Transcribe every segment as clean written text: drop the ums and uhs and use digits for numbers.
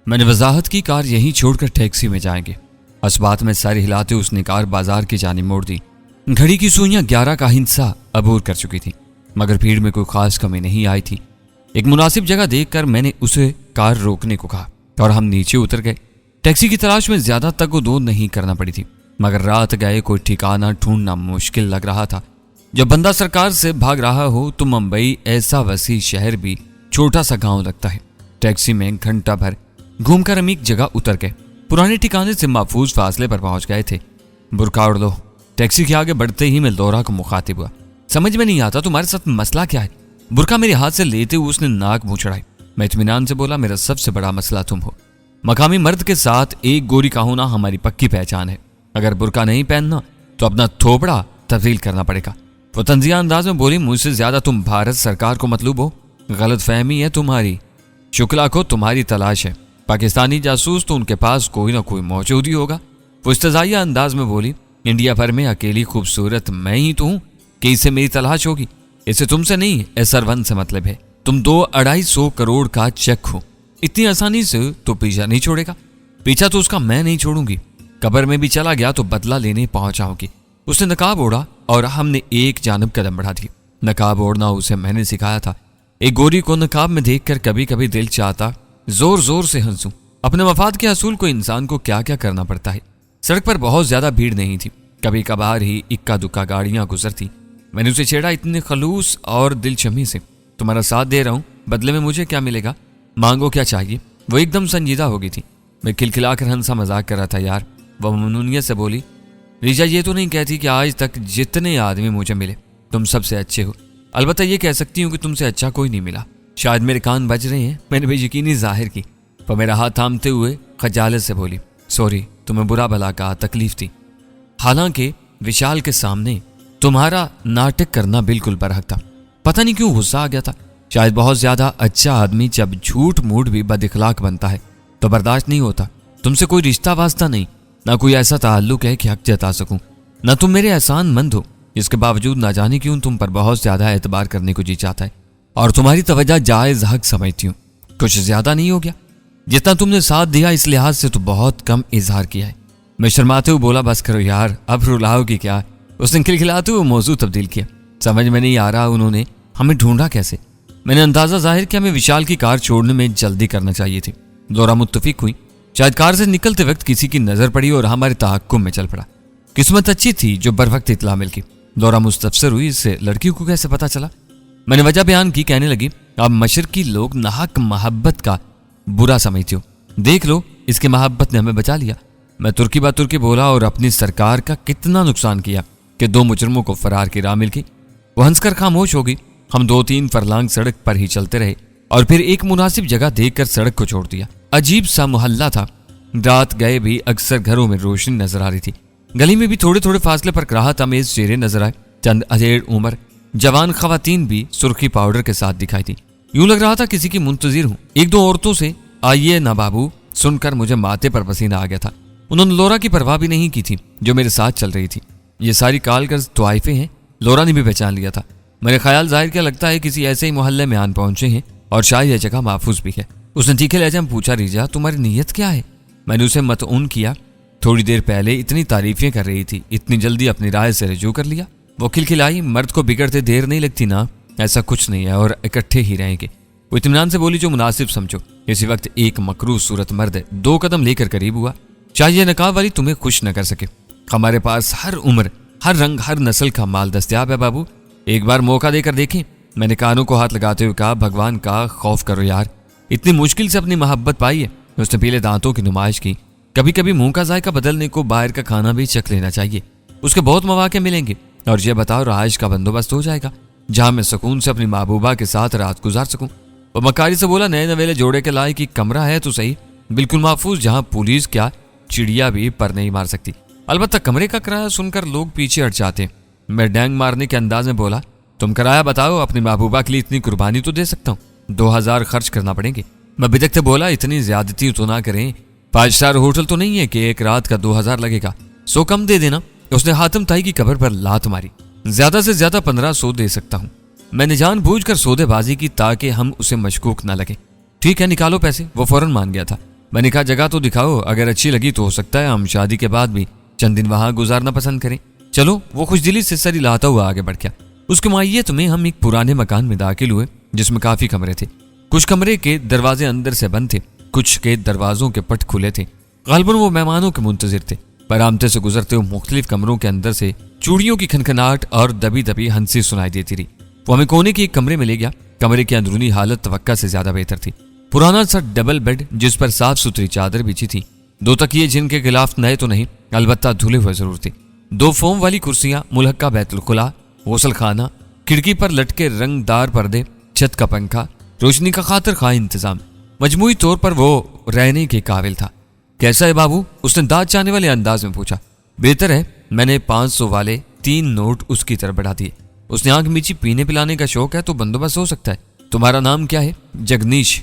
मैंने वजाहत की, कार यहीं छोड़कर टैक्सी में जाएंगे। अस्बात में सर हिलाते उसने कार बाजार की जानिब मोड़ दी। घड़ी की सुइयां 11 का हिस्सा अबूर कर चुकी थी, मगर भीड़ में कोई खास कमी नहीं आई थी। एक मुनासिब जगह देखकर मैंने उसे कार रोकने को कहा और हम नीचे उतर गए। टैक्सी की तलाश में ज्यादा तग-ओ-दो नहीं करना पड़ी थी, मगर रात गए कोई ठिकाना ढूंढना मुश्किल लग रहा था। जब बंदा सरकार से भाग रहा हो तो मुंबई ऐसा वसी शहर भी छोटा सा गांव लगता है। टैक्सी में घंटा भर घूमकर हम एक जगह उतर गए। पुराने ठिकाने से महफूज फासले पर पहुंच गए थे। बुरका उड़ लो। टैक्सी के आगे बढ़ते ही मैं लोरा को मुखातिब हुआ। समझ में नहीं आता तुम्हारे साथ मसला क्या है? बुरका मेरे हाथ से लेते हुए उसने नाक मुंह चढ़ाई। मैं इत्मीनान से बोला, मेरा सबसे बड़ा मसला तुम हो। मकामी मर्द के साथ एक गोरी का होना हमारी पक्की पहचान है। अगर बुरका नहीं पहनना तो अपना थोपड़ा तब्दील करना पड़ेगा। वो तंजिया अंदाज में बोली, मुझसे ज्यादा तुम भारत सरकार को मतलूब हो। गलत फहमी है तुम्हारी। शुक्ला को तुम्हारी तलाश है। पाकिस्तानी जासूस तो उनके पास कोई ना कोई मौजूद ही होगा। वो इस्तज़ाइया अंदाज में बोली, इंडिया भर में अकेली खूबसूरत मैं ही तो हूं कि इसे मेरी तलाश होगी। इसे तुमसे नहीं एसरवन से मतलब है। तुम 200-250 करोड़ का चेक हो। इतनी आसानी से तो पीछा नहीं छोड़ेगा। पीछा तो उसका मैं नहीं छोड़ूंगी। कब्र में भी चला गया तो बदला लेने पहुंचाऊंगी। उसने नकाब ओढ़ा और हमने एक जानब कदम बढ़ा दिया। नकाब ओढ़ना उसे मैंने सिखाया था। एक गोरी को नकाब में देखकर कभी कभी दिल चाहता जोर जोर से हंसूं। अपने मफाद के हसूल को इंसान को क्या क्या करना पड़ता है। सड़क पर बहुत ज्यादा भीड़ नहीं थी। कभी कभार ही इक्का दुक्का गाड़ियां गुजरती। मैंने उसे छेड़ा इतने खलूस और दिलशमी से, तुम्हारा साथ दे रहा हूं, बदले में मुझे क्या मिलेगा? मांगो क्या चाहिए? वो एकदम संजीदा हो गई थी। मैं खिलखिलाकर हंसा मजाक कर रहा था। यार, वह ममनूनियत से बोली, रिजा ये तो नहीं कहती कि आज तक जितने आदमी मुझे मिले तुम सबसे अच्छे हो। अलबत्ता ये कह सकती हूँ कि तुमसे अच्छा कोई नहीं मिला। शायद मेरे कान बज रहे हैं। मैंने बेयकीनी जाहिर की, पर मेरा हाथ थामते हुए खजालत से बोली, सॉरी, तुम्हें बुरा भला कहा, तकलीफ थी। हालांकि विशाल के सामने तुम्हारा नाटक करना बिल्कुल बरहक था। पता नहीं क्यों गुस्सा आ गया था। शायद बहुत ज्यादा अच्छा आदमी जब झूठ मूठ भी बदइखलाक बनता है तो बर्दाश्त नहीं होता। तुमसे कोई रिश्ता वास्ता नहीं, ना कोई ऐसा ताल्लुक है कि हक जता सकूं, ना तुम मेरे एहसान मंद हो। इसके बावजूद ना जाने क्यों तुम पर बहुत ज्यादा एतबार करने को जी चाहता है और तुम्हारी तवज्जो जायज हक समझती हूँ। कुछ ज्यादा नहीं हो गया? जितना तुमने साथ दिया इस लिहाज से तो बहुत कम इजहार किया है। मैं शर्माते हुए बोला, बस करो यार, अब रुलाओगी क्या? उसने खिलखिलाते हुए मौजू तब्दील किया। समझ में नहीं आ रहा उन्होंने हमें ढूंढा कैसे। मैंने अंदाजा जाहिर किया हमें विशाल की कार छोड़ने में जल्दी करना चाहिए थी। दौरा मुत्तफिक हुई। शायद कार से निकलते वक्त किसी की नजर पड़ी और हमारे तहक्कुम में चल पड़ा। किस्मत अच्छी थी जो बर वक्त इतला मिल गई। दौरा मुस्तफसर हुई, इससे लड़की को कैसे पता चला? मैंने वजह बयान की। कहने लगी, अब मशरकी लोग नाहक मोहब्बत का बुरा समझते हो। देख लो, इसकी मोहब्बत ने हमें बचा लिया। मैं तुर्की बा तुर्की बोला और अपनी सरकार का कितना नुकसान किया कि 2 मुजरमों को फरार की राह मिल गई। वो हंसकर खामोश हो गई। हम 2-3 फरलांग सड़क पर ही चलते रहे और फिर एक मुनासिब जगह देखकर सड़क को छोड़ दिया। अजीब सा मोहल्ला था। रात गए भी अक्सर घरों में रोशनी नजर आ रही थी। गली में भी थोड़े थोड़े फासले पर कराहत अमेज चेहरे नजर आए। चंद अधेड़ उम्र जवान खवातीन भी सुर्खी पाउडर के साथ दिखाई दी। यूं लग रहा था किसी की मुंतजिर हूं। 1-2 औरतों से आइए ना बाबू सुनकर मुझे माथे पर पसीना आ गया था। उन्होंने लोरा की परवाह भी नहीं की थी जो मेरे साथ चल रही थी। ये सारी कालगर्ज तवाइफे हैं। लोरा ने भी पहचान लिया था। मेरे ख्याल जाहिर क्या लगता है किसी ऐसे ही मोहल्ले में आन पहुंचे हैं और शायद यह जगह महफूज भी है। उसने तीखे लहजे में पूछा, रिजा तुम्हारी नीयत क्या है? मैंने उसे मतऊन किया। थोड़ी देर पहले इतनी तारीफें कर रही थी, इतनी जल्दी अपनी राय से रजू कर लिया। वो खिलखिलाई, मर्द को बिगड़ते देर नहीं लगती ना। ऐसा कुछ नहीं है और इकट्ठे ही रहेंगे। वो इत्मीनान से बोली, जो मुनासिब समझो। इसी वक्त एक मकरूज सूरत मर्द 2 कदम लेकर करीब हुआ। चाहे नकाब वाली तुम्हें खुश न कर सके। हमारे पास हर उम्र, हर रंग, हर नस्ल का माल दस्तयाब है बाबू। एक बार मौका देकर देखें। मैंने कानों को हाथ लगाते हुए कहा, भगवान का खौफ करो यार, इतनी मुश्किल से अपनी मोहब्बत पाई है। उसने पीले दांतों की नुमाइश की। कभी कभी मुंह का जायका बदलने को बाहर का खाना भी चख लेना चाहिए। उसके बहुत मौके मिलेंगे और ये बताओ रहाइश का बंदोबस्त हो जाएगा जहां मैं सुकून से अपनी महबूबा के साथ रात गुजार सकूं। वो मकारी से बोला, नए नवेले जोड़े के लायक की कमरा है तो सही, बिल्कुल महफूज, जहां पुलिस क्या चिड़िया भी पर नहीं मार सकती। अलबत्ता कमरे का किराया सुनकर लोग पीछे हट जाते। मैं डैंग मारने के अंदाज में बोला, तुम किराया बताओ, अपनी महबूबा के लिए इतनी कुर्बानी तो दे सकता हूँ। 2000 खर्च करना पड़ेंगे। मैं बिदकते बोला, इतनी ज्यादती तो ना करें, 5 स्टार होटल तो नहीं है कि एक रात का 2000 लगेगा, 100 कम दे देना। उसने हातिम ताई की कब्र पर लात मारी। ज्यादा से ज्यादा 1500 दे सकता हूँ। मैंने जानबूझकर सौदेबाजी की ताकि हम उसे मशकूक न लगे। ठीक है निकालो पैसे। वो फौरन मान गया था। मैंने कहा जगह तो दिखाओ, अगर अच्छी लगी तो हो सकता है हम शादी के बाद भी चंद दिन वहां गुजारना पसंद करें। चलो। वो खुशदिली से सर हिलाता हुआ आगे बढ़ गया। उसके मायत में हम एक पुराने मकान में दाखिल हुए जिसमें काफी कमरे थे। कुछ कमरे के दरवाजे अंदर से बंद थे, कुछ के दरवाजों के पट खुले थे। गालिबन वो मेहमानों के मुंतजिर थे। बरामदे से गुजरते हुए मुख्तलिफ कमरों के अंदर से चूड़ियों की खनखनाहट और दबी दबी हंसी सुनाई देती रही। वो हमें कोने के एक कमरे में ले गया। कमरे की अंदरूनी हालत तवक्का से ज्यादा बेहतर थी। पुराना सा डबल बेड जिस पर साफ सुथरी चादर बिछी थी, 2 तकिए जिनके खिलाफ नए तो नहीं अलबत्ता धुले हुए जरूर थे, 2 फोम वाली कुर्सियां, मुलहक्का बैतुल खुला, गौसल खाना, खिड़की पर लटके रंगदार पर्दे, छत का पंखा, रोशनी का खातिर खा इंतजाम। मजमूई तौर पर वो रहने के काबिल था। कैसा है बाबू? उसने दांत चाहने वाले अंदाज में पूछा। बेहतर है। मैंने 500 वाले 3 नोट उसकी तरफ बढ़ा दिए। उसने आंख मीची। पीने पिलाने का शौक है तो बंदोबस्त हो सकता है। तुम्हारा नाम क्या है? जगनीश।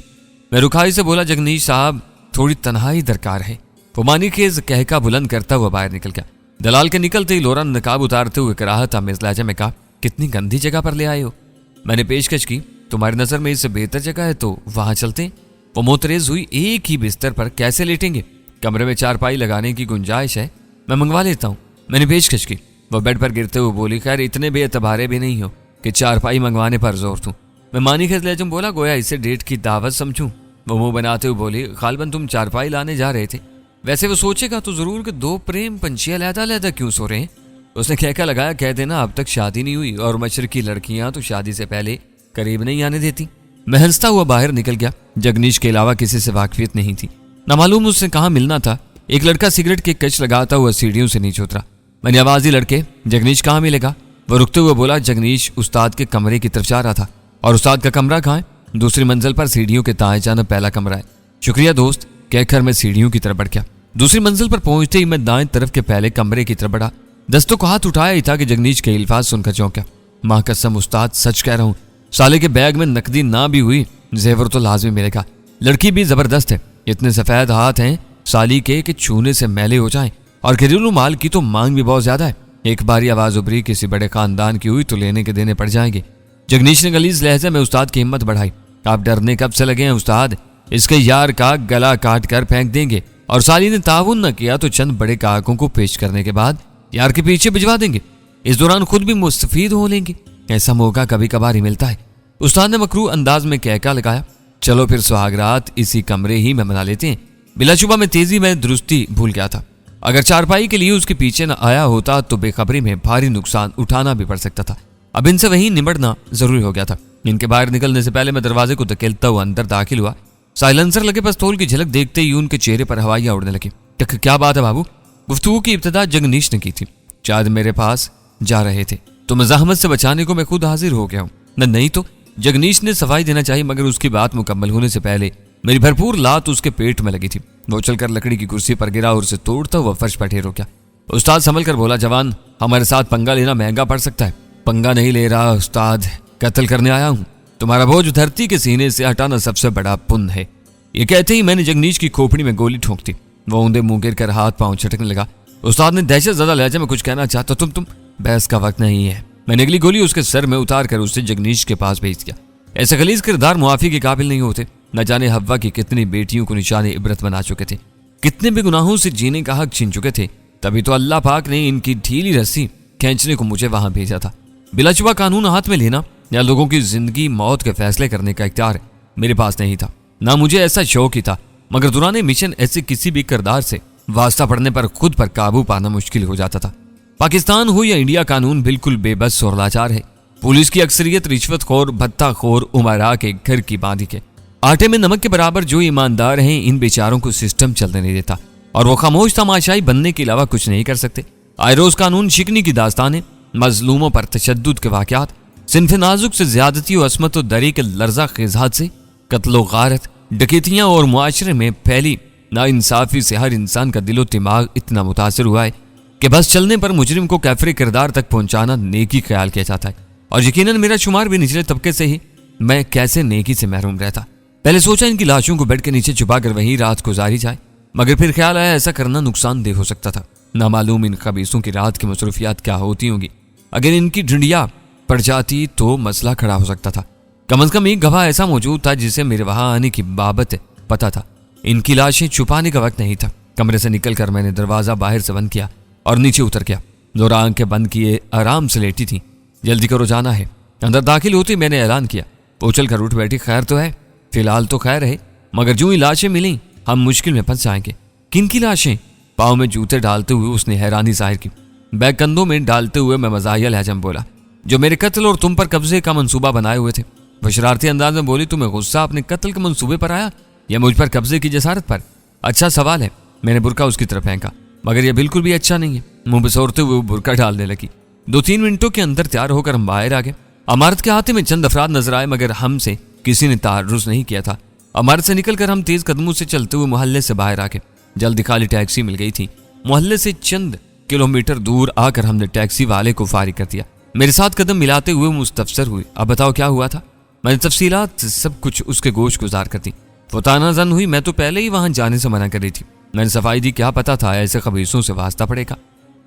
मैं रुखाई से बोला, जगनीश साहब थोड़ी तन्हाई दरकार है। वो मानीखेज कहका बुलंद करता हुआ बाहर निकल गया। दलाल के निकलते ही लोरा नकाब उतारते हुए कराहत आमेज लहजे में कहा, कितनी गंदी जगह पर ले आए हो। मैंने पेशकश की, तुम्हारी नजर में इससे बेहतर जगह है तो वहां चलते। वो मोतरेज हुई। एक ही बिस्तर पर कैसे लेटेंगे? कमरे में चारपाई लगाने की गुंजाइश है, मैं मंगवा लेता हूँ। मैंने पेशकश की। वह बेड पर गिरते हुए बोली, खैर इतने बेअतबारे भी नहीं हो कि चारपाई मंगवाने पर जोर दूं। मैं मानीखेज लहजे में बोला, गोया इसे डेट की दावत समझूं। वो मुंह बनाते हुए बोली, गालिबन तुम चारपाई लाने जा रहे थे। वैसे वो सोचेगा तो जरूर कि 2 प्रेम पंछी अलग-अलग क्यों सो रहे हैं। उसने कहका लगाया, कह देना अब तक शादी नहीं हुई और मशरकी लड़कियां तो शादी से पहले करीब नहीं आने देती। मैं हंसता हुआ बाहर निकल गया। जगनीश के अलावा किसी से वाकफियत नहीं थी। न मालूम उससे कहाँ मिलना था। एक लड़का सिगरेट के कच लगाता हुआ सीढ़ियों से नीचे उतरा। मैंने आवाज दी, लड़के जगनीश कहाँ मिलेगा? वो रुकते हुए बोला, जगनीश उस्ताद के कमरे की तरफ जा रहा था। और उस्ताद का कमरा कहाँ है? दूसरी मंजिल पर सीढ़ियों के दाएं जाना पहला कमरा है। शुक्रिया दोस्त, कहकर मैं सीढ़ियों की तरफ बढ़ गया। दूसरी मंजिल पर पहुंचते ही मैं दाएं तरफ के पहले कमरे की तरफ बढ़ा। दस्तों को हाथ उठाया ही था कि जगनीश के अल्फाज सुनकर चौंका। मां कसम उस्ताद सच कह रहा हूं, साले के बैग में नकदी ना भी हुई जेवर तो लाजमी मिलेगा। लड़की भी जबरदस्त है। इतने सफेद हाथ हैं साली के कि छूने से मैले हो जाएं। और घरेलू माल की तो मांग भी बहुत ज्यादा है। एक बारी आवाज उभरी, किसी बड़े खानदान की हुई तो लेने के देने पड़ जाएंगे। जगनीश ने गलीज लहजे में उस्ताद की हिम्मत बढ़ाई। आप डरने कब से लगे हैं उस्ताद? इसके यार का गला काट कर फेंक देंगे और साली ने ताउन न किया तो चंद बड़े काकों को पेश करने के बाद यार के पीछे भिजवा देंगे। इस दौरान खुद भी मुस्तफीद हो लेंगे। ऐसा मौका कभी कभार ही मिलता है। उस्ताद ने मकरू अंदाज में कहका लगाया, चलो फिर सुहागरात इसी कमरे ही में मना लेते हैं। बिलाशुबा में तेजी में दुरुस्ती भूल गया था। अगर चारपाई के लिए उसके पीछे न आया होता तो बेखबरी में भारी नुकसान उठाना भी पड़ सकता था। अब इनसे वहीं निमटना जरूरी हो गया था। इनके बाहर निकलने से पहले मैं दरवाजे को धकेलता हुआ अंदर दाखिल हुआ। साइलेंसर लगे पिस्तौल की झलक देखते ही उनके चेहरे पर हवाइयां उड़ने लगी। क्या बात है बाबू? गुफ्तगू की इब्तिदा जगनीश ने की थी। शायद मेरे पास जा रहे थे तो मज़ाहमत से बचाने को मैं खुद हाजिर हो गया हूँ। नहीं तो जगनीश ने सफाई देना चाहिए, मगर उसकी बात मुकम्मल होने से पहले मेरी भरपूर लात उसके पेट में लगी थी। वो चलकर लकड़ी की कुर्सी पर गिरा और उसे तोड़ता हुआ फर्श पर ठहर हो गया। उस्ताद संभल कर बोला, जवान हमारे साथ पंगा लेना महंगा पड़ सकता है। पंगा नहीं ले रहा उस्ताद, कत्ल करने आया हूँ। तुम्हारा बोझ धरती के सीने से हटाना सबसे बड़ा पुण्य है। ये कहते ही मैंने जगनीश की खोपड़ी में गोली ठोंक दी। वो ऊंधे मुंह गिर कर हाथ पांव छटकने लगा। उस्ताद ने दहशत ज़दा लहजे में कुछ कहना चाहता तुम बहस का वक्त नहीं है। मैंने अगली गोली उसके सर में उतार कर उसे जगनीश के पास भेज दिया। ऐसे खलीज किरदार मुआफी के काबिल नहीं होते। न जाने हव्वा की कितनी बेटियों को निशाने इबरत बना चुके थे, कितने भी गुनाहों से जीने का हक छीन चुके थे। तभी तो अल्लाह पाक ने इनकी ढीली रस्सी खींचने को मुझे वहां भेजा था। बिलाशुबा कानून हाथ में लेना या लोगों की जिंदगी मौत के फैसले करने का इख्तियार मेरे पास नहीं था। ना मुझे ऐसा शौक ही था, मगर दुराने मिशन ऐसे किसी भी किरदार से वास्ता पड़ने पर खुद पर काबू पाना मुश्किल हो जाता था। पाकिस्तान हो या इंडिया, कानून बिल्कुल बेबस और लाचार है। पुलिस की अक्सरियत रिश्वतखोर भत्ताखोर उमरा के घर की बांधी के आटे में नमक के बराबर जो ईमानदार हैं, इन बेचारों को सिस्टम चलने नहीं देता और वो खामोश तमाशाई बनने के अलावा कुछ नहीं कर सकते। आए रोज कानून शिकनी की दास्तानें, मजलूमों पर तशद्दुद के वाकयात, सिन्फ नाजुक से ज्यादती और असमत और दरी के लर्जा खेजात से कत्लो गारत, डकैतियां और मुआशरे में फैली नाइंसाफी से हर इंसान का दिलो दिमाग इतना मुतासर हुआ है कि बस चलने पर मुजरिम को कैफरे किरदार तक पहुंचाना नेकी ख्याल किया जाता है। और यकीनन मेरा शुमार भी निचले तबके से ही, मैं कैसे नेकी से महरूम रहता। पहले सोचा इनकी लाशों को बेड के नीचे छुपा कर वहीं रात गुजारी जाए, मगर फिर ख्याल आया ऐसा करना नुकसानदेह हो सकता था। नामालूम इन खबीसों की रात की मसरूफियात क्या होती होंगी। अगर इनकी ढूंढिया पड़ जाती तो मसला खड़ा हो सकता था। कम से कम एक गवाह ऐसा मौजूद था जिसे मेरे वहां आने की बाबत पता था। इनकी लाशें छुपाने का वक्त नहीं था। कमरे से निकलकर मैंने दरवाजा बाहर से बंद किया और नीचे उतर गया। लोरा आंखें बंद किए आराम से लेटी थी। जल्दी करो, जाना है। अंदर दाखिल होते मैंने ऐलान किया। उछल कर उठ बैठी। खैर तो है? फिलहाल तो खैर है, मगर जो ही लाशें मिली हम मुश्किल में फंस जाएंगे। किन की लाशें? पाँव में जूते डालते हुए उसने हैरानी जाहिर की। बैग कंधों में डालते हुए मैं मजाहिया लहजा में बोला, जो मेरे कत्ल और तुम पर कब्जे का मंसूबा बनाए हुए थे। वह शरारती अंदाज में बोली, तुम्हें गुस्सा अपने कत्ल के मंसूबे पर आया या मुझ पर कब्जे की जसारत पर? अच्छा सवाल है। मैंने बुरका उसकी तरफ फेंका, मगर यह बिल्कुल भी अच्छा नहीं है। मुंह बसोरते हुए वो बुरका डालने लगी। 2-3 मिनटों के अंदर तैयार होकर हम बाहर आ गए। इमारत के आते में चंद अफराद नजर आए, मगर हमसे किसी ने तारुज़ नहीं किया था। इमारत से निकलकर हम तेज कदमों से चलते हुए मोहल्ले से बाहर आ गए। जल्दी खाली टैक्सी मिल गई थी। मोहल्ले से चंद किलोमीटर दूर आकर हमने टैक्सी वाले को फारिग कर दिया। मेरे साथ कदम मिलाते हुए मुस्तफसर हुई, अब बताओ क्या हुआ था? मैंने तफसीलात सब कुछ उसके गोश गुजार कर दी। वो तानाजन हुई, मैं तो पहले ही वहां जाने से मना कर रही थी। मैंने सफाई दी, क्या पता था ऐसे खबीसों से वास्ता पड़ेगा।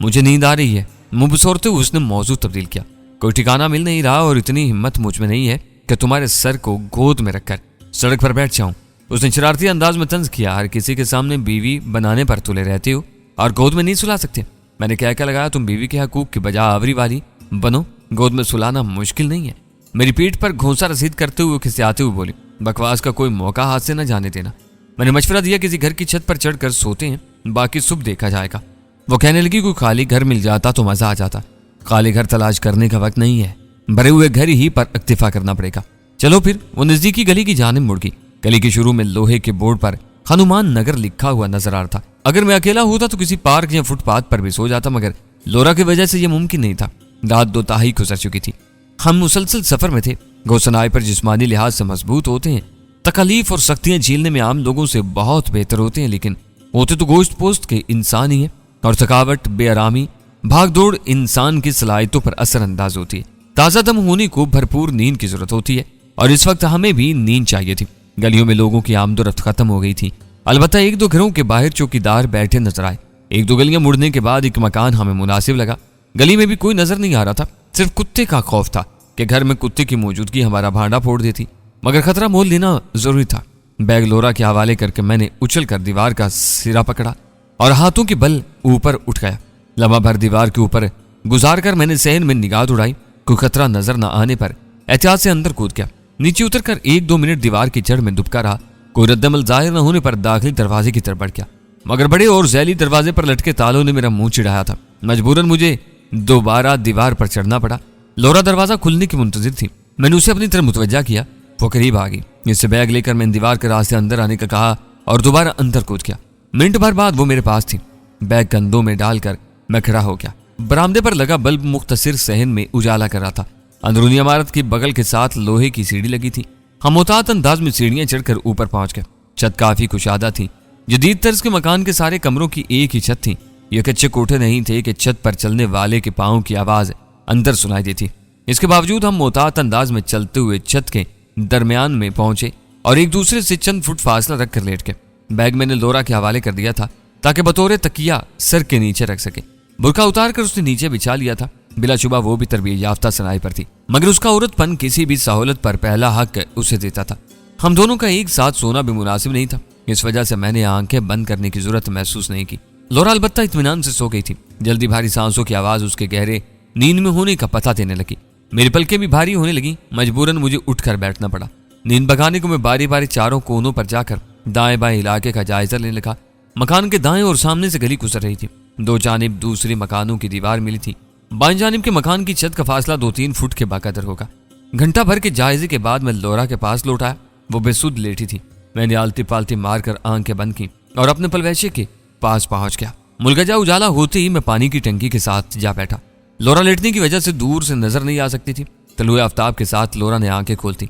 मुझे नींद आ रही है। मुंह बसोरते हुए उसने मौजू तब्दील किया। कोई ठिकाना मिल नहीं रहा और इतनी हिम्मत मुझ में नहीं है कि तुम्हारे सर को गोद में रखकर सड़क पर बैठ जाऊं। उसने शरारती अंदाज में तंज किया, हर किसी के सामने बीवी बनाने पर तुले रहते हो और गोद में नहीं सुला सकते। मैंने क्या क्या लगाया, तुम बीवी के हकूक की बजा आवरी वाली बनो। गोद में सुलाना मुश्किल नहीं है। मेरी पीठ पर घोंसा रसीद करते हुए खिसियाते हुए बोली, बकवास का कोई मौका हाथ से न जाने देना। मैंने मशवरा दिया, किसी घर की छत पर चढ़कर सोते हैं, बाकी सुबह देखा जाएगा। वो कहने लगी, कोई खाली घर मिल जाता तो मजा आ जाता। खाली घर तलाश करने का वक्त नहीं है, भरे हुए घर ही पर इक्तिफा करना पड़ेगा। चलो फिर। वो नजदीकी गली की जानिब मुड़ गई। गली के शुरू में लोहे के बोर्ड पर हनुमान नगर लिखा हुआ नजर आ रहा था। अगर मैं अकेला होता तो किसी पार्क या फुटपाथ पर भी सो जाता, मगर लोरा की वजह से यह मुमकिन नहीं था। रात 2 ताही गुजर चुकी थी। हम मुसलसल सफर में थे। गोसनाई पर जिस्मानी लिहाज से मजबूत होते हैं, तकलीफ और सख्तियां झेलने में आम लोगों से बहुत बेहतर होते हैं, लेकिन होते तो गोश्त पोस्ट के इंसान ही है। और थकावट, बेआरामी, भागदौड़ इंसान की सलाहियतों पर असरअंदाज होती है। ताज़ा दम होने को भरपूर नींद की जरूरत होती है और इस वक्त हमें भी नींद चाहिए थी। गलियों में लोगों की आमदोरफ्त खत्म हो गई थी। अलबत्ता 1-2 घरों के बाहर चौकीदार बैठे नजर आए। 1-2 गलियां मुड़ने के बाद एक मकान हमें मुनासिब लगा। गली में भी कोई नजर नहीं आ रहा था, सिर्फ कुत्ते का खौफ था कि घर में कुत्ते की मौजूदगी हमारा भांडा फोड़ देती, मगर खतरा मोल लेना जरूरी था। बैग लोरा के हवाले करके मैंने उछलकर दीवार का सिरा पकड़ा और हाथों के बल ऊपर उठ गया। लम्हा भर दीवार के ऊपर गुजार कर मैंने सहन में निगाह उड़ाई। कोई खतरा नजर न आने पर एहतियात से अंदर कूद गया। नीचे उतरकर 1-2 मिनट दीवार की जड़ में दुबका रहा। कोई रद्दमल जाहिर न होने पर दाखिली दरवाजे की तरफ बढ़ गया, मगर बड़े और जैली दरवाजे पर लटके तालों ने मेरा मुंह चिढ़ाया था। मजबूरन मुझे दोबारा दीवार पर चढ़ना पड़ा। लोरा दरवाजा खुलने की मुंतजिर थी। मैंने उसे अपनी तरफ मुतवज्जा किया। वो करीब आ गई। इससे बैग लेकर मैंने दीवार के रास्ते अंदर आने का कहा और दोबारा अंदर कूद गया। मिनट भर बाद वो मेरे पास थी। बैग कंधों में डालकर मैं खड़ा हो गया। बरामदे पर लगा बल्ब मुख्तसिर सहन में उजाला कर रहा था। अंदरूनी इमारत की बगल के साथ लोहे की सीढ़ी लगी थी। हम मुतात अंदाज में सीढ़ियां चढ़कर ऊपर पहुंच गए। छत काफी कुशादा थी। जदीद तर्ज के मकान के सारे कमरों की एक ही छत थी। ये कच्चे कोठे नहीं थे कि छत पर चलने वाले के पांव की आवाज अंदर सुनाई देती। इसके बावजूद हम मुतात अंदाज में चलते हुए छत के दरमियान में पहुंचे और एक दूसरे से चंद फुट फासला रखकर लेट गए। बैग मैंने लोरा के हवाले कर दिया था ताकि बतौर तकिया सर के नीचे रख सके। बुरका उतार कर उसने नीचे बिछा लिया था। बिलाशुबा वो भी तरबियत याफ्ता सनाई पर थी, मगर उसका औरतपन किसी भी सहूलत पर पहला हक उसे देता था। हम दोनों का एक साथ सोना भी मुनासिब नहीं था। इस वजह से मैंने आंखें बंद करने की जरूरत महसूस नहीं की। लोरा अलबत्ता इत्मीनान से सो गई थी। जल्दी भारी सांसों की आवाज उसके गहरे नींद में होने का पता देने लगी। मेरी पलकें भी भारी होने लगी। मजबूरन मुझे उठकर बैठना पड़ा। नींद भगाने को मैं बारी बारी चारों कोनों पर जाकर दाएं बाएं इलाके का जायजा लेने लगा। मकान के दाएं और सामने से गली गुजर रही थी। 2 जानिब दूसरे मकानों की दीवार मिली थी। बाएं जानिब के मकान की छत का फासला 2-3 फुट के बाकदर होगा। घंटा भर के जायजे के बाद मैं लोरा के पास लौट आया। वो बेसुध लेटी थी। मैंने आलती पालती मारकर आंखें बंद की और अपने पलवैशे के पास पहुंच गया। मुलगजा उजाला होते ही मैं पानी की टंकी के साथ जा बैठा। लोरा लेटने की वजह से दूर से नजर नहीं आ सकती थी। तलुए आफ्ताब के साथ लोरा ने आंखें खोलती।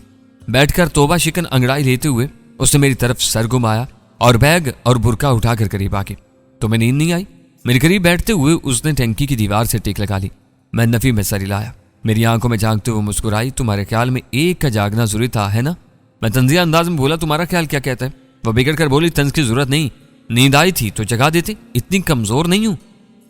बैठकर तोबा शिकन अंगड़ाई लेते हुए उसने मेरी तरफ सर घुमाया और बैग और बुरका उठाकर करीब आ गई। तुम्हें नींद नहीं आई? मेरे करीब बैठते हुए उसने टंकी की दीवार से टेक लगा ली। मैं नफी में सर हिलाया। मेरी आंखों में झांकते हुए मुस्कुराई। तुम्हारे ख्याल में एक का जागना जरूरी था, है ना? मैं तंजिया अंदाज में बोला, तुम्हारा ख्याल क्या कहता है? वह बिगड़ कर बोली, तंज की जरूरत नहीं, नींद आई थी तो जगा देते, इतनी कमजोर नहीं हूं।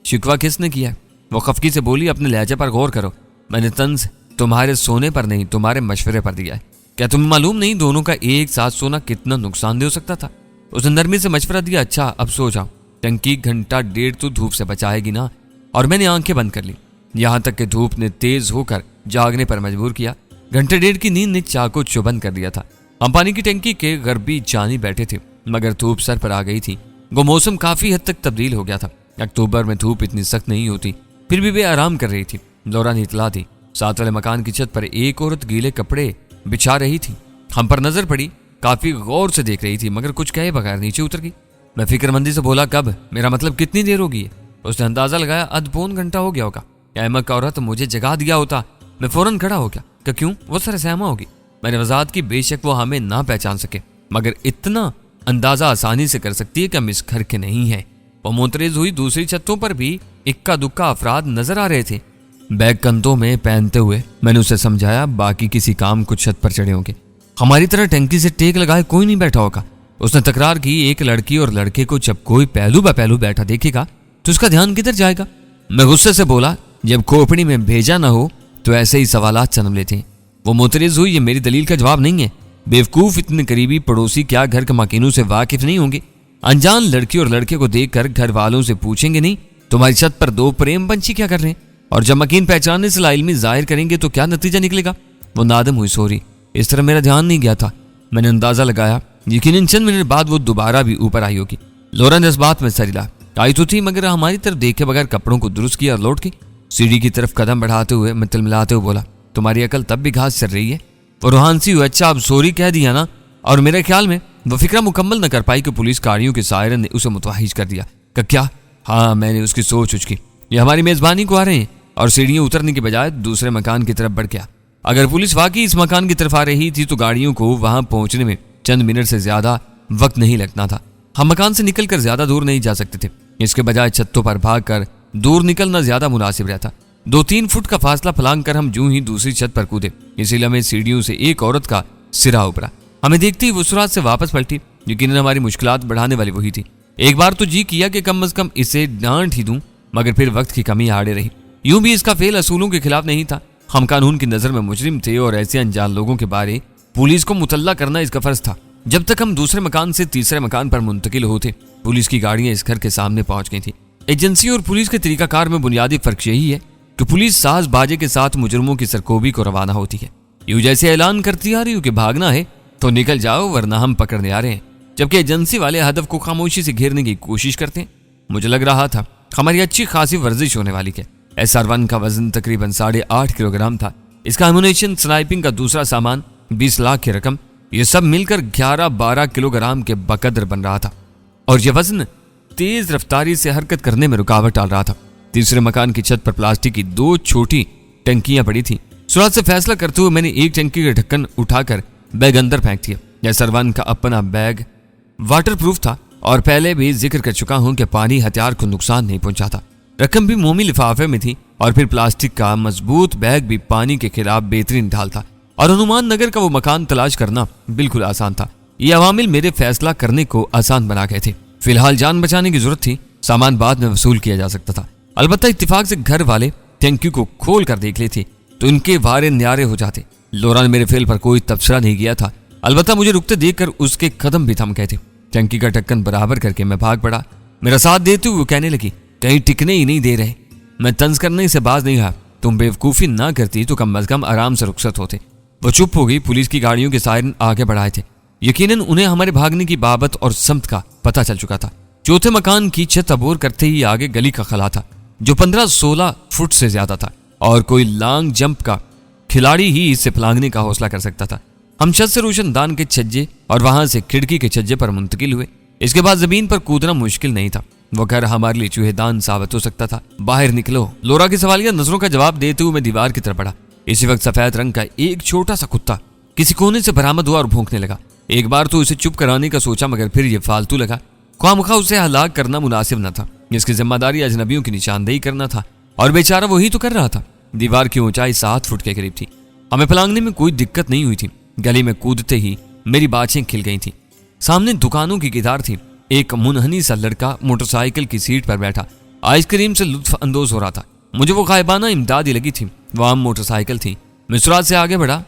शिकवा किसने किया? वो खफकी से बोली, अपने लहजे पर गौर करो। मैंने तंज तुम्हारे सोने पर नहीं, तुम्हारे मशवरे पर दिया है। क्या तुम्हें मालूम नहीं दोनों का एक साथ सोना कितना नुकसानदेह हो सकता था? उसने नरमी से मशवरा दिया, अच्छा अब सो जाओ, टंकी घंटा डेढ़ तो धूप से बचाएगी ना। और मैंने आंखें बंद कर ली, यहाँ तक कि धूप ने तेज होकर जागने पर मजबूर किया। घंटे डेढ़ की नींद ने चाह को चुबंद कर दिया था। हम पानी की टंकी के गरबी जानी बैठे थे, मगर धूप सर पर आ गई थी। वो मौसम काफी हद तक तब्दील हो गया था। अक्टूबर में धूप इतनी सख्त नहीं होती, फिर भी वे आराम कर रही थी। लौरा ने इतला दी, साथ वाले मकान की छत पर एक औरत गीले कपड़े बिछा रही थी। हम पर नजर पड़ी, काफी गौर से देख रही थी, मगर कुछ कहे बगैर नीचे उतर गई। मैं फिक्रमंदी से बोला, कब? मेरा मतलब कितनी देर होगी है? उसने अंदाजा लगाया, अध पौन घंटा हो गया होगा। अहमक औरत मुझे जगा दिया होता, मैं फौरन खड़ा हो गया। क्यों? वो सरसहमा होगी। मैंने वजाहत की, बेशक वो हमें ना पहचान सके, मगर इतना अंदाजा आसानी से कर सकती है कि हम इस घर के नहीं हैं। वो मुंतरिज हुई। दूसरी छतों पर भी इक्का दुक्का अफराद नजर आ रहे थे, बैग कंधों में पहनते हुए। मैंने उसे समझाया, बाकी किसी काम को छत पर चढ़े होंगे, हमारी तरह टंकी से टेक लगाए कोई नहीं बैठा होगा। उसने तकरार की, एक लड़की और लड़के को जब कोई पहलू ब पहलू बैठा देखेगा तो उसका ध्यान किधर जाएगा? मैं गुस्से से बोला, जब खोपड़ी में भेजा ना हो तो ऐसे ही सवालात जन्म लेते हैं। वो मुतरिज हुई, ये मेरी दलील का जवाब नहीं है। बेवकूफ, इतने करीबी पड़ोसी क्या घर के मकीनों से वाकिफ नहीं होंगे? अनजान लड़की और लड़के को देखकर घर वालों से पूछेंगे नहीं, तुम्हारी छत पर दो प्रेम पंछी क्या कर रहे हैं? और जब मकीन पहचानने से लाइल्मी जाहिर करेंगे तो क्या नतीजा निकलेगा? वो नादम हुई, सॉरी, इस तरह मेरा ध्यान नहीं गया था। मैंने अंदाजा लगाया, यकीनन चंद मिनट बाद वो दोबारा भी ऊपर आई होगी। लौरा ने इस बात में सर हिला, आई तो थी, मगर हमारी तरफ देखे बगैर कपड़ों को दुरुस्त किया और लौट गई। सीढ़ी की तरफ कदम बढ़ाते हुए मैं तिलमिलाते हुए बोला, तुम्हारी अकल तब भी घास चल रही है। वो रूहान सी हुई, अच्छा अब सॉरी कह दिया ना। और मेरे ख्याल में वो फिक्रा मुकम्मल न कर पाई कि पुलिस गाड़ियों के सायरन ने उसे मुतवाहिज कर दिया। क्या? हाँ, मैंने उसकी सोच उचकी, ये हमारी मेजबानी को आ रहे हैं, और सीढ़ियां उतरने के बजाय दूसरे मकान की तरफ बढ़ गया। अगर पुलिस वाकई इस मकान की तरफ आ रही थी तो गाड़ियों को वहां पहुंचने में चंद मिनट से ज्यादा वक्त नहीं लगना था। हम मकान से निकलकर ज्यादा दूर नहीं जा सकते थे, इसके बजाय छतों पर भागकर दूर निकलना ज्यादा मुनासिब रहता। 2-3 फुट का फासला फलांग कर हम यूं ही दूसरी छत पर कूदे। इसी लम्हे सीढ़ियों से एक औरत का सिरा उभरा। हमें देखती ही वो सुरात से वापस पलटी। यकीनन हमारी मुश्किलात बढ़ाने वाली वही थी। एक बार तो जी किया कि कम अज कम इसे डांट ही दूं, मगर फिर वक्त की कमी आड़े रही। यूं भी इसका फेल असूलों के खिलाफ नहीं था। हम कानून की नजर में मुजरिम थे और ऐसे अनजान लोगों के बारे पुलिस को मुतल्ला करना इसका फर्ज था। जब तक हम दूसरे मकान से तीसरे मकान पर मुंतकिल होते, पुलिस की गाड़ियां इस घर के सामने पहुंच गई थी। एजेंसी और पुलिस के तरीकाकार में बुनियादी फर्क यही है कि पुलिस साज बाजे के साथ मुजरिमों की सरकोबी को रवाना होती है। यूं जैसे ऐलान करती आ रही हो कि भागना है तो निकल जाओ, वरना हम पकड़ने आ रहे हैं, जबकि एजेंसी वाले हदफ को खामोशी से घेरने की कोशिश करते हैं। मुझे लग रहा था हमारी अच्छी खासी वर्जिश होने वाली है। SR-1 का वजन तकरीबन 8.5 किलोग्राम था। इसका एमुनेशन, स्नाइपिंग का दूसरा सामान, 20 लाख की रकम, ये सब मिलकर 11-12 किलोग्राम के बकदर बन रहा था। और यह वजन तेज रफ्तारी से हरकत करने में रुकावट डाल रहा था। तीसरे मकान की छत पर प्लास्टिक की 2 छोटी टंकियां पड़ी थी। सुरात से फैसला करते हुए मैंने एक टंकी का ढक्कन उठाकर बैग अंदर फेंक दिया। SR-1 का अपना बैग वाटरप्रूफ था और पहले भी जिक्र कर चुका हूं कि पानी हथियार को नुकसान नहीं पहुंचाता। रकम भी मोमी लिफाफे में थी और फिर प्लास्टिक का मजबूत बैग भी पानी के खिलाफ बेहतरीन ढाल था। और हनुमान नगर का वो मकान तलाश करना बिल्कुल आसान था। ये अवामिल मेरे फैसला करने को आसान बना गए थे। फिलहाल जान बचाने की जरूरत थी, सामान बाद में वसूल किया जा सकता था। अलबत्ता इत्तेफाक से घर वाले टंकी को खोल कर देख लेते तो इनके वारे न्यारे हो जाते। लौरा ने मेरे फेल पर कोई तबसरा नहीं किया था, अलबत्ता मुझे रुकते देखकर उसके कदम भी थम गए थे। टंकी का ढक्कन बराबर करके मैं भाग पड़ा। मेरा साथ देते हुए कहने लगी, कहीं टिकने ही नहीं दे रहे। मैं तंज करने से बाज नहीं रहा, तुम बेवकूफी ना करती तो कम अज कम आराम से रुखसत होते। वो चुप हो गई। पुलिस की गाड़ियों के सायरन आगे बढ़ाए थे। यकीनन उन्हें हमारे भागने की बाबत और समत का पता चल चुका था। चौथे मकान की छत अबोर करते ही आगे गली का खला था जो 15-16 फुट से ज्यादा था और कोई लॉन्ग जंप का खिलाड़ी ही इससे फलांगने का हौसला कर सकता था। हम छत से रोशनदान के छज्जे और वहां से खिड़की के छज्जे पर मुंतकिल हुए। इसके बाद जमीन पर कूदना मुश्किल नहीं था। वो घर हमारे लिए चूहेदान साबित हो सकता था। बाहर निकलो। लौरा की सवालिया नजरों का जवाब देते हुए मैं दीवार की तरफ बढ़ा। इसी वक्त सफेद रंग का एक छोटा सा कुत्ता किसी कोने से बरामद हुआ और भौंकने लगा। एक बार तो उसे चुप कराने का सोचा, मगर फिर यह फालतू लगा। ख्वामखा उसे हलाक करना मुनासिब न था। इसकी जिम्मेदारी अजनबियों की निशानदेही करना था और बेचारा वही तो कर रहा था। दीवार की ऊंचाई 7 फुट के करीब थी। हमें फलांगने में कोई दिक्कत नहीं हुई थी। गली में कूदते ही मेरी बाछें खिल गई थी। सामने दुकानों की कितार थी। एक मुनहनी सा लड़का मोटरसाइकिल की सीट पर बैठा आइसक्रीम से लुत्फ अंदोज हो रहा था। मुझे वो गायबाना इमदाद ही लगी थी। वहां मोटरसाइकिल थी। मैं सुरात से आगे बढ़ा।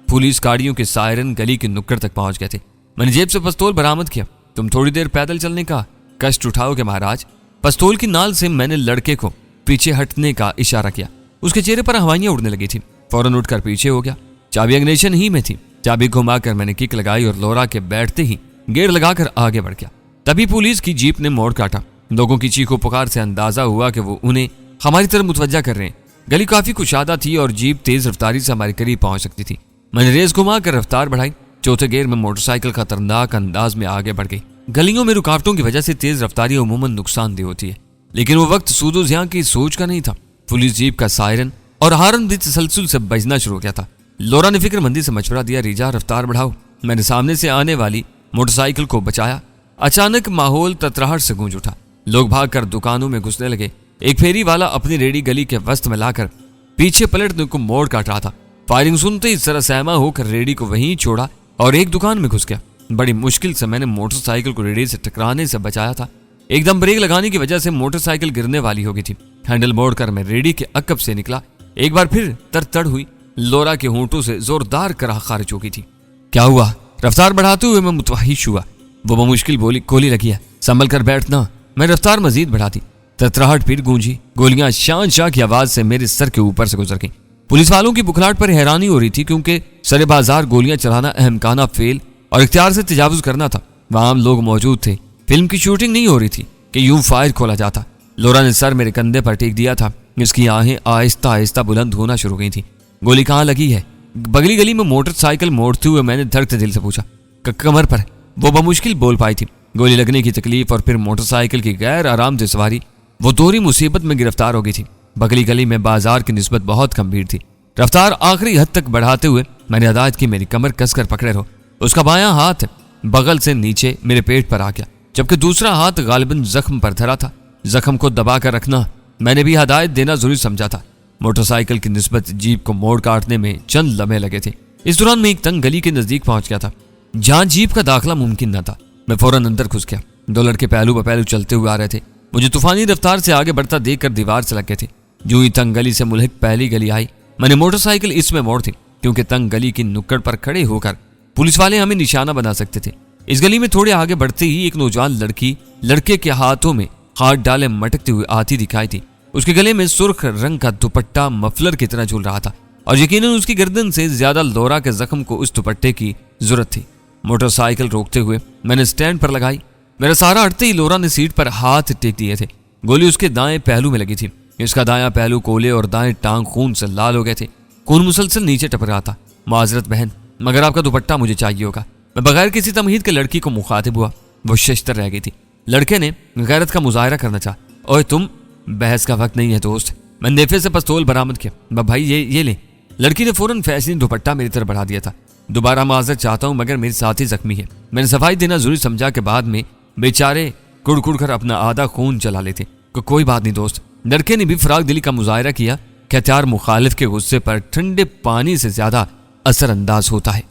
पुलिस गाड़ियों के सायरन गली के नुक्कड़ तक पहुंच गए थे। मैंने जेब से पिस्तौल बरामद किया तुम थोड़ी देर पैदल चलने का कष्ट उठाओगे महाराज। पिस्तौल की नाल से मैंने लड़के को पीछे हटने का इशारा किया। उसके चेहरे पर हवाइयां उड़ने लगी थी। फौरन उठकर पीछे हो गया। चाबी इग्निशन ही में थी। चाबी घुमाकर मैंने किक लगाई और लोरा के बैठते ही गेयर लगाकर आगे बढ़ गया। तभी पुलिस की जीप ने मोड़ काटा। लोगों की चीखों पुकार से अंदाजा हुआ कि वो उन्हें हमारी तरफ मुतवज्जा कर रहे हैं। गली काफी कुशादा थी और जीप तेज रफ्तारी से हमारे करीब पहुंच सकती थी। मैंने रेस घुमाकर रफ्तार बढ़ाई। चौथे गेयर में मोटरसाइकिल खतरनाक अंदाज में आगे बढ़ गई। गलियों में रुकावटों की वजह से तेज रफ्तारी अमूमन नुकसानदेह होती है, लेकिन वो वक्त सूदो ज़ियां की सोच का नहीं था। पुलिस जीप का सायरन और हारन भी तसलसल से बजना शुरू हो गया था। लोरा ने फिक्रमंदी से मशवरा दिया, रीजा रफ्तार बढ़ाओ। मैंने सामने से आने वाली मोटरसाइकिल को बचाया। अचानक माहौल ततराहट से गूंज उठा। लोग भागकर दुकानों में घुसने लगे। एक फेरी वाला अपनी रेडी गली के वस्त में लाकर पीछे पलटने को मोड़ काट रहा था। फायरिंग सुनते ही जरा सहमा होकर रेडी को वहीं छोड़ा और एक दुकान में घुस गया। बड़ी मुश्किल से मैंने मोटरसाइकिल को रेडी से टकराने से बचाया था। एकदम ब्रेक लगाने की वजह से मोटरसाइकिल गिरने वाली हो गई थी। हैंडल मोड़कर मैं रेडी के अक्कब से निकला। एक बार फिर तरतड़ हुई। लोरा के होंठों से जोरदार कराह खारिज हो गई थी। क्या हुआ? रफ्तार बढ़ाते हुए मैं मुतवहिश हुआ। वो बमुश्किल बोली, गोली लगी है, संभल कर बैठना। मैं रफ्तार मजीद बढ़ा दी। ततराहट फिर गूंजी। गोलियां शान की आवाज से मेरे सर के ऊपर से गुजर गईं। पुलिस वालों की बुखलाहट पर हैरानी हो रही थी, क्योंकि सरे बाजार गोलियां चलाना अहमकाना फेल और इख्तियार से तजावुज करना था। वहां लोग मौजूद थे। फिल्म की शूटिंग नहीं हो रही थी कि यूं फायर खोला जाता। लोरा ने सर मेरे कंधे पर टेक दिया था। इसकी आहें आहिस्ता आहिस्ता बुलंद होना शुरू गई थी। गोली कहाँ लगी है? बगली गली में मोटरसाइकिल मोड़ते हुए मैंने धड़कते दिल से पूछा। कमर पर, वो बमुश्किल बोल पाई थी। गोली लगने की तकलीफ और फिर मोटरसाइकिल की गैर आरामदेह सवारी, वो दोहरी मुसीबत में गिरफ्तार हो गई थी। बगली गली में बाजार की निस्बत बहुत कम भीड़ थी। रफ्तार आखिरी हद तक बढ़ाते हुए मैंने हदायत की, मेरी कमर कसकर पकड़े रहो। उसका बायां हाथ बगल से नीचे मेरे पेट पर आ गया, जबकि दूसरा हाथ गालिबन जख्म पर धरा था। जख्म को दबा कर रखना मैंने भी हदायत देना जरूरी समझा था। मोटरसाइकिल की निस्बत जीप को मोड़ काटने में चंद लम्हे लगे थे। इस दौरान मैं एक तंग गली के नजदीक पहुंच गया था, जहां जीप का दाखिला मुमकिन न था। मैं फौरन अंदर घुस गया। दो लड़के पहलू ब पहलू चलते हुए आ रहे थे। मुझे तूफानी रफ्तार से आगे बढ़ता देखकर दीवार से लगे थे। जो ही तंग गली से मुल्हिक पहली गली आई, मैंने मोटरसाइकिल इसमें मोड़ थी, क्योंकि तंग गली की नुक्कड़ पर खड़े होकर पुलिस वाले हमें निशाना बना सकते थे। इस गली में थोड़े आगे बढ़ते ही एक नौजवान लड़की लड़के के हाथों में हाथ डाले मटकती हुई आती दिखाई थी। उसके गले में सुर्ख रंग का दुपट्टा मफलर की तरह झूल रहा था और यकीनन उसकी गर्दन से ज्यादा लोरा के जख्म को उस दुपट्टे की जरूरत थी। मोटरसाइकिल रोकते हुए मैंने स्टैंड पर लगाई। मेरा सहारा हटते ही लोरा ने सीट पर हाथ टेक दिए थे। गोली उसके दाएं पहलू में लगी थी। इसका दायां पहलू कोले और दाएं टांग खून से लाल हो गए थे। खून मुसलसल नीचे टपक रहा था। माजरत बहन, मगर आपका दुपट्टा मुझे चाहिए होगा। मैं बगैर किसी तमहीद के लड़की को मुखातिब हुआ। वो शशतर रह गई थी। लड़के ने गैरत का मुजाहरा करना चाहा। ओए तुम, बहस का वक्त नहीं है दोस्त। मैं नेफे से पिस्तौल बरामद किया। भाई ये ले। लड़की ने फौरन फैसली दुपट्टा मेरी तरफ बढ़ा दिया था। दोबारा माजरत चाहता हूं, मगर मेरी साथी जख्मी है। मैंने सफाई देना जरूरी समझा के बाद में बेचारे कुड़ कर अपना आधा खून चला लेते। कोई बात नहीं दोस्त। लड़के ने भी फराग दिली का मुजाहरा किया कि हथियार मुखालिफ के गुस्से पर ठंडे पानी से ज्यादा असरअंदाज होता है।